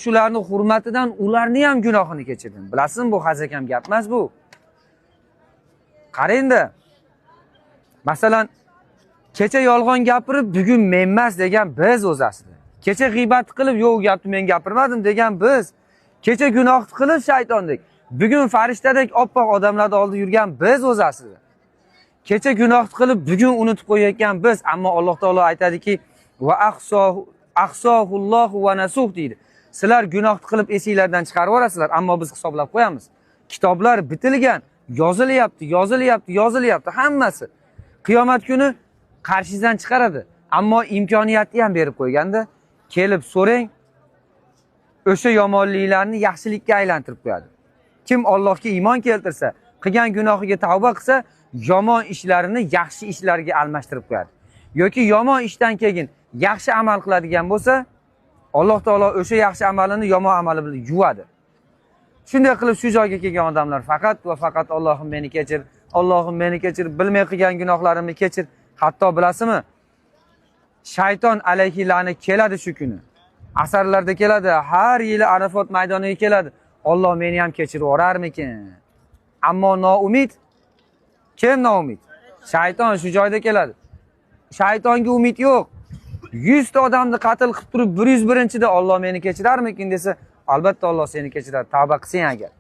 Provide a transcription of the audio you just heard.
shularning hurmatidan ularni ham gunohini kechirdim. Bilasizmi, bu hazakam gap emas bu. Qarangda. Masalan, kecha yolg'on gapirib, bugun men emas degan biz o'z aslida. Kecha g'iybat qilib, yo'q gapni men gapirmadim degan biz. Kecha gunoh qilib shaytondek, bugun farishtadek oppoq odamlarda oldida yurgan biz o'z aslida. Kecha gunoh qilib, bugun unutib qo'yayotgan biz, ammo Alloh taolo aytadiki, va ahsohullohu va nasuh deydi. Sizlar gunoh qilib esinglardan chiqarib olasizlar, ammo biz hisoblab qo'yamiz. Kitoblar bitilgan, yozilyapti hammasi. Qiyomat kuni qarshingizdan chiqaradi, ammo imkoniyatni ham berib qo'yganda, kelib so'rang, o'sha yomonliklarni yaxshilikka aylantirib qo'yadi. Kim Allohga iymon keltirsa, qilgan gunohiga tavba qilsa, yomon ishlarini yaxshi ishlarga almashtirib qo'yadi. Yoki yomon ishdan keyin yaxshi amal qiladigan bo'lsa, Alloh taolo o'sha yaxshi amalini yomon amali bilan yuvadi. Shunday qilib shu joyga kelgan odamlar faqat va faqat Allohim meni kechir, Allohim meni kechir, bilmay qilgan gunohlarimni kechir. Hatto bilasizmi? Shayton alayhi la'nat keladi shu kuni. Asarlarda keladi, har yili Arafot maydoniga keladi. Alloh meni ham kechirib yuborarmikin? Ammo noumid. Kim noumid? Shayton shu joyda keladi. Shaytonga umid yo'q. 100 ta odamni qatl qilib turib 101-da Alloh meni kechirarmikin desa, albatta Alloh seni kechiradi. Tavba qilsang agar.